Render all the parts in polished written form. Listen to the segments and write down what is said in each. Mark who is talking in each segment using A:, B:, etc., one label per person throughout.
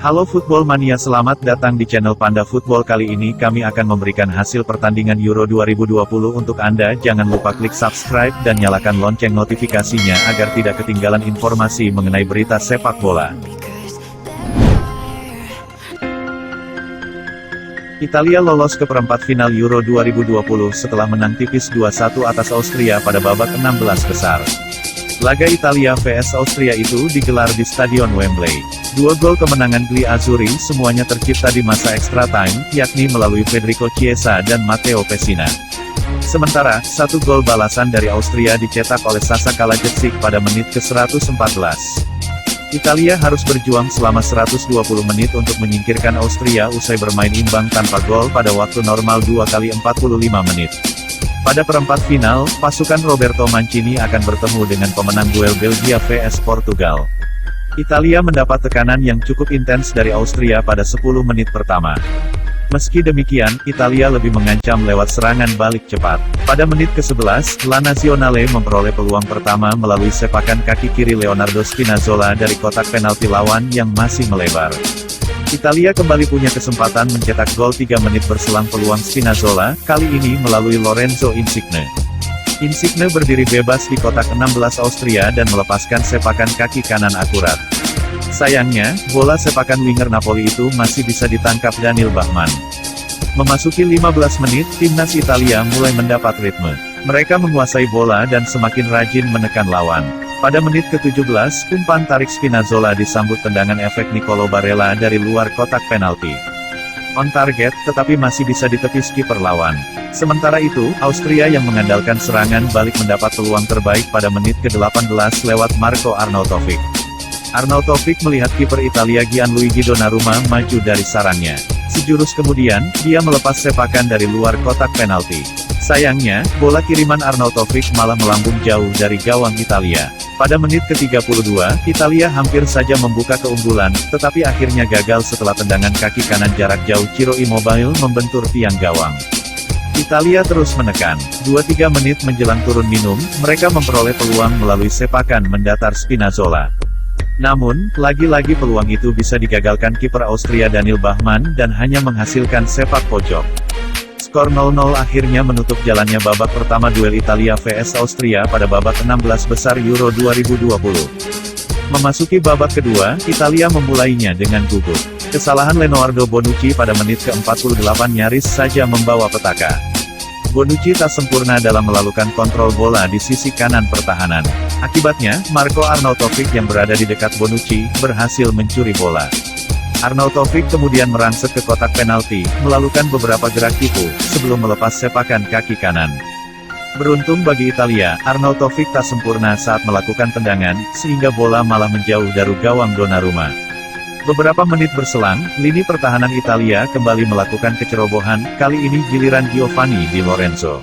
A: Halo Football Mania, selamat datang di channel Panda Football. Kali ini kami akan memberikan hasil pertandingan Euro 2020 untuk Anda. Jangan lupa klik subscribe dan nyalakan lonceng notifikasinya agar tidak ketinggalan informasi mengenai berita sepak bola. Italia lolos ke perempat final Euro 2020 setelah menang tipis 2-1 atas Austria pada babak 16 besar. Laga Italia vs Austria itu digelar di Stadion Wembley. Dua gol kemenangan Gli Azzurri semuanya tercipta di masa extra time, yakni melalui Federico Chiesa dan Matteo Pessina. Sementara, satu gol balasan dari Austria dicetak oleh Sasa Kalajdzic pada menit ke-114. Italia harus berjuang selama 120 menit untuk menyingkirkan Austria usai bermain imbang tanpa gol pada waktu normal 2 kali 45 menit. Pada perempat final, pasukan Roberto Mancini akan bertemu dengan pemenang duel Belgia vs Portugal. Italia mendapat tekanan yang cukup intens dari Austria pada 10 menit pertama. Meski demikian, Italia lebih mengancam lewat serangan balik cepat. Pada menit ke-11, La Nazionale memperoleh peluang pertama melalui sepakan kaki kiri Leonardo Spinazzola dari kotak penalti lawan yang masih melebar. Italia kembali punya kesempatan mencetak gol 3 menit berselang peluang Spinazzola, kali ini melalui Lorenzo Insigne. Insigne berdiri bebas di kotak 16 Austria dan melepaskan sepakan kaki kanan akurat. Sayangnya, bola sepakan winger Napoli itu masih bisa ditangkap Daniel Bachmann. Memasuki 15 menit, timnas Italia mulai mendapat ritme. Mereka menguasai bola dan semakin rajin menekan lawan. Pada menit ke-17, umpan tarik Spinazzola disambut tendangan efek Nicolo Barella dari luar kotak penalti. On target, tetapi masih bisa ditepis kiper lawan. Sementara itu, Austria yang mengandalkan serangan balik mendapat peluang terbaik pada menit ke-18 lewat Marco Arnautovic. Arnautovic melihat kiper Italia Gianluigi Donnarumma maju dari sarangnya. Sejurus kemudian, dia melepas sepakan dari luar kotak penalti. Sayangnya, bola kiriman Arnautovic malah melambung jauh dari gawang Italia. Pada menit ke-32, Italia hampir saja membuka keunggulan, tetapi akhirnya gagal setelah tendangan kaki kanan jarak jauh Ciro Immobile membentur tiang gawang. Italia terus menekan. 2-3 menit menjelang turun minum, mereka memperoleh peluang melalui sepakan mendatar Spinazzola. Namun, lagi-lagi peluang itu bisa digagalkan kiper Austria Daniel Bachmann dan hanya menghasilkan sepak pojok. Skor 0-0 akhirnya menutup jalannya babak pertama duel Italia vs Austria pada babak 16 besar Euro 2020. Memasuki babak kedua, Italia memulainya dengan gugup. Kesalahan Leonardo Bonucci pada menit ke-48 nyaris saja membawa petaka. Bonucci tak sempurna dalam melakukan kontrol bola di sisi kanan pertahanan. Akibatnya, Marco Arnautovic yang berada di dekat Bonucci, berhasil mencuri bola. Arnautovic kemudian merangsek ke kotak penalti, melakukan beberapa gerak tipu, sebelum melepas sepakan kaki kanan. Beruntung bagi Italia, Arnautovic tak sempurna saat melakukan tendangan, sehingga bola malah menjauh dari gawang Donnarumma. Beberapa menit berselang, lini pertahanan Italia kembali melakukan kecerobohan, kali ini giliran Giovanni Di Lorenzo.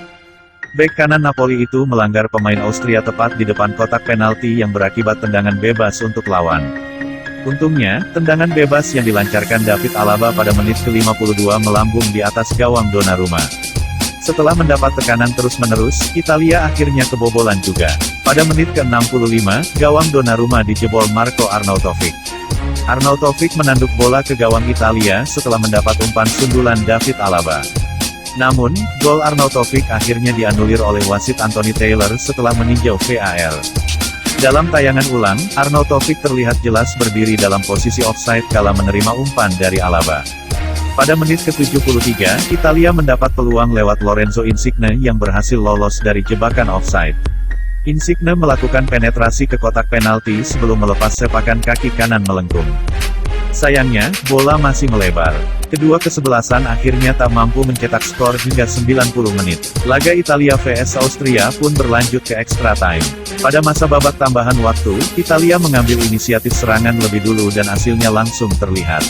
A: Bek kanan Napoli itu melanggar pemain Austria tepat di depan kotak penalti yang berakibat tendangan bebas untuk lawan. Untungnya, tendangan bebas yang dilancarkan David Alaba pada menit ke-52 melambung di atas gawang Donnarumma. Setelah mendapat tekanan terus-menerus, Italia akhirnya kebobolan juga. Pada menit ke-65, gawang Donnarumma dijebol Marco Arnautovic. Arnautovic menanduk bola ke gawang Italia setelah mendapat umpan sundulan David Alaba. Namun, gol Arnautovic akhirnya dianulir oleh wasit Anthony Taylor setelah meninjau VAR. Dalam tayangan ulang, Arnautovic terlihat jelas berdiri dalam posisi offside kala menerima umpan dari Alaba. Pada menit ke-73, Italia mendapat peluang lewat Lorenzo Insigne yang berhasil lolos dari jebakan offside. Insigne melakukan penetrasi ke kotak penalti sebelum melepas sepakan kaki kanan melengkung. Sayangnya, bola masih melebar. Kedua kesebelasan akhirnya tak mampu mencetak skor hingga 90 menit. Laga Italia vs Austria pun berlanjut ke extra time. Pada masa babak tambahan waktu, Italia mengambil inisiatif serangan lebih dulu dan hasilnya langsung terlihat.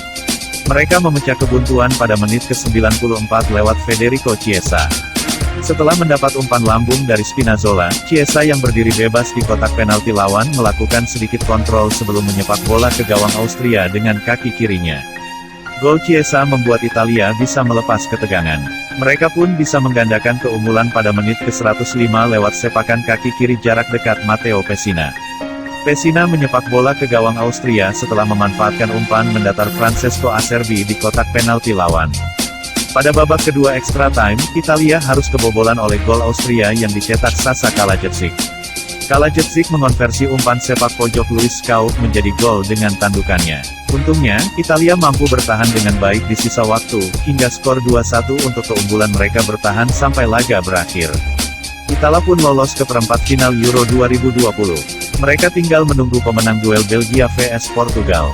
A: Mereka memecah kebuntuan pada menit ke-94 lewat Federico Chiesa. Setelah mendapat umpan lambung dari Spinazzola, Chiesa yang berdiri bebas di kotak penalti lawan melakukan sedikit kontrol sebelum menyepak bola ke gawang Austria dengan kaki kirinya. Gol Chiesa membuat Italia bisa melepas ketegangan. Mereka pun bisa menggandakan keunggulan pada menit ke-105 lewat sepakan kaki kiri jarak dekat Matteo Pessina. Pessina menyepak bola ke gawang Austria setelah memanfaatkan umpan mendatar Francesco Acerbi di kotak penalti lawan. Pada babak kedua extra time, Italia harus kebobolan oleh gol Austria yang dicetak Sasa Kalajdzic. Kalajdzic mengonversi umpan sepak pojok Luis Schaub menjadi gol dengan tandukannya. Untungnya, Italia mampu bertahan dengan baik di sisa waktu, hingga skor 2-1 untuk keunggulan mereka bertahan sampai laga berakhir. Italia pun lolos ke perempat final Euro 2020. Mereka tinggal menunggu pemenang duel Belgia vs Portugal.